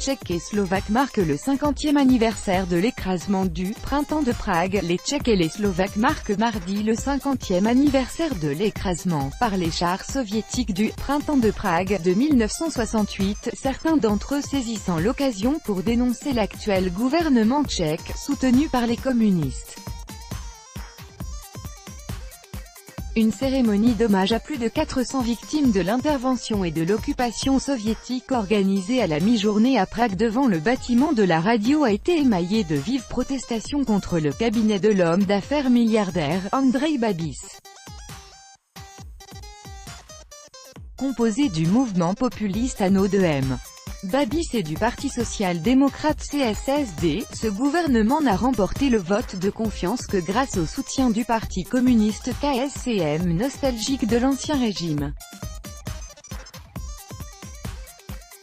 Tchèques et Slovaques marquent le 50e anniversaire de l'écrasement du « Printemps de Prague ». Les Tchèques et les Slovaques marquent mardi le 50e anniversaire de l'écrasement, par les chars soviétiques du « Printemps de Prague » de 1968, certains d'entre eux saisissant l'occasion pour dénoncer l'actuel gouvernement tchèque, soutenu par les communistes. Une cérémonie d'hommage à plus de 400 victimes de l'intervention et de l'occupation soviétique organisée à la mi-journée à Prague devant le bâtiment de la radio a été émaillée de vives protestations contre le cabinet de l'homme d'affaires milliardaire, Andrej Babiš. Composé du mouvement populiste Ano 2M. Babiš et du Parti social-démocrate CSSD, ce gouvernement n'a remporté le vote de confiance que grâce au soutien du Parti communiste KSCM nostalgique de l'ancien régime.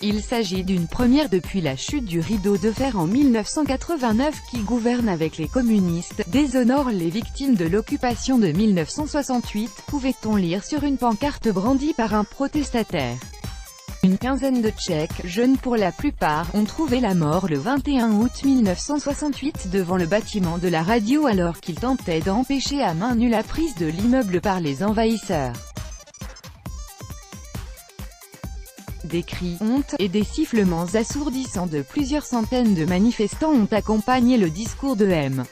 Il s'agit d'une première depuis la chute du rideau de fer en 1989 qui gouverne avec les communistes, déshonore les victimes de l'occupation de 1968, pouvait-on lire sur une pancarte brandie par un protestataire. Une quinzaine de Tchèques, jeunes pour la plupart, ont trouvé la mort le 21 août 1968 devant le bâtiment de la radio alors qu'ils tentaient d'empêcher à main nue la prise de l'immeuble par les envahisseurs. Des cris, honte, et des sifflements assourdissants de plusieurs centaines de manifestants ont accompagné le discours de M.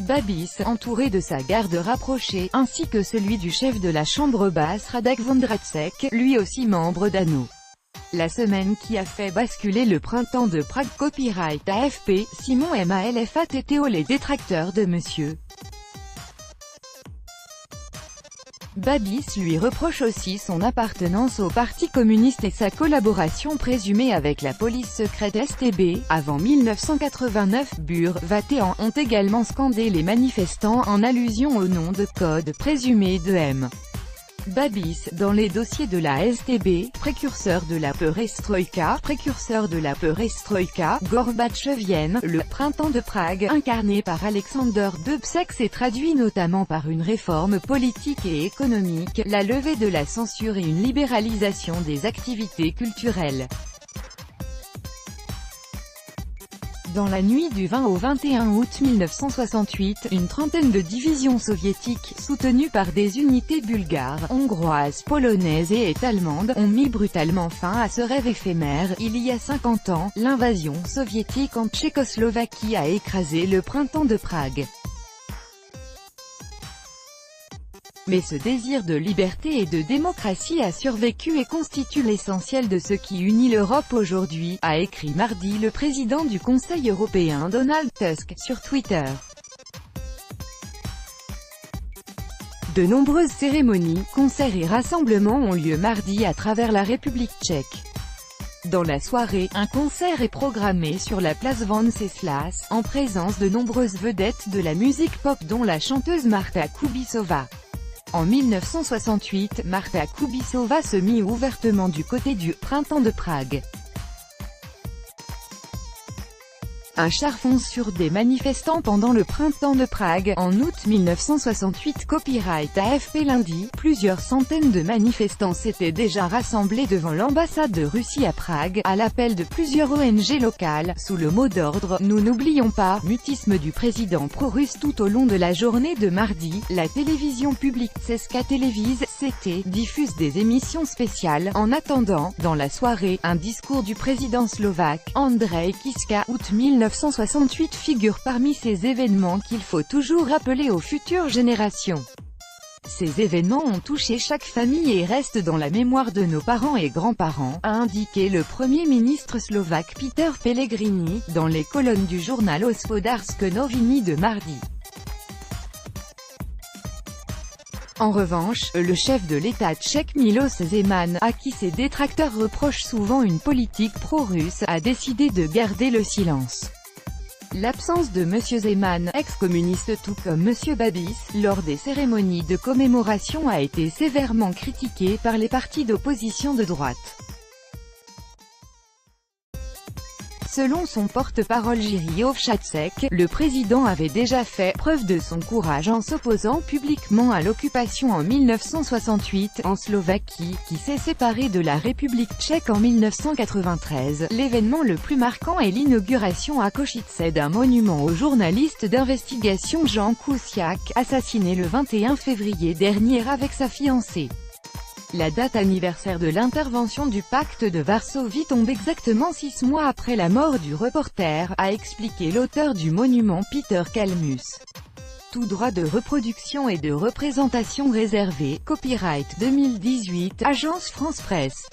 Babiš, entouré de sa garde rapprochée, ainsi que celui du chef de la chambre basse Radek Vondracek, lui aussi membre d'Ano. La semaine qui a fait basculer le printemps de Prague. Copyright AFP, Simon Malfat et Théo. Les détracteurs de Monsieur Babiš lui reproche aussi son appartenance au Parti communiste et sa collaboration présumée avec la police secrète STB. Avant 1989, Bur, Vatéan ont également scandé les manifestants en allusion au nom de code présumé de M. Babiš dans les dossiers de la STB, précurseur de la perestroïka, gorbatchevienne. Le « Printemps de Prague » incarné par Alexander Dubček s'est traduit notamment par une réforme politique et économique, la levée de la censure et une libéralisation des activités culturelles. Dans la nuit du 20 au 21 août 1968, une trentaine de divisions soviétiques, soutenues par des unités bulgares, hongroises, polonaises et allemandes, ont mis brutalement fin à ce rêve éphémère. Il y a 50 ans, l'invasion soviétique en Tchécoslovaquie a écrasé le Printemps de Prague. Mais ce désir de liberté et de démocratie a survécu et constitue l'essentiel de ce qui unit l'Europe aujourd'hui, a écrit mardi le président du Conseil européen Donald Tusk, sur Twitter. De nombreuses cérémonies, concerts et rassemblements ont lieu mardi à travers la République tchèque. Dans la soirée, un concert est programmé sur la place Venceslas, en présence de nombreuses vedettes de la musique pop dont la chanteuse Marta Kubišová. En 1968, Marta Kubišová se mit ouvertement du côté du « Printemps de Prague ». Un char fonce sur des manifestants pendant le Printemps de Prague. En août 1968. Copyright AFP. Lundi, plusieurs centaines de manifestants s'étaient déjà rassemblés devant l'ambassade de Russie à Prague, à l'appel de plusieurs ONG locales, sous le mot d'ordre « Nous n'oublions pas », mutisme du président pro-russe. Tout au long de la journée de mardi, la télévision publique Česká télévize, CT, diffuse des émissions spéciales. En attendant, dans la soirée, un discours du président slovaque, Andrej Kiska, août 1968 figure parmi ces événements qu'il faut toujours rappeler aux futures générations. Ces événements ont touché chaque famille et restent dans la mémoire de nos parents et grands-parents, a indiqué le Premier ministre slovaque Peter Pellegrini, dans les colonnes du journal Hospodářské noviny de mardi. En revanche, le chef de l'État tchèque Miloš Zeman, à qui ses détracteurs reprochent souvent une politique pro-russe, a décidé de garder le silence. L'absence de M. Zeman, ex-communiste tout comme M. Babiš, lors des cérémonies de commémoration a été sévèrement critiquée par les partis d'opposition de droite. Selon son porte-parole Jiří Ovčáček, le président avait déjà fait preuve de son courage en s'opposant publiquement à l'occupation en 1968 en Slovaquie, qui s'est séparée de la République tchèque en 1993. L'événement le plus marquant est l'inauguration à Košice d'un monument au journaliste d'investigation Jan Kuciak, assassiné le 21 février dernier avec sa fiancée. La date anniversaire de l'intervention du pacte de Varsovie tombe exactement 6 mois après la mort du reporter, a expliqué l'auteur du monument Peter Kalmus. Tout droit de reproduction et de représentation réservé, copyright 2018, Agence France Presse.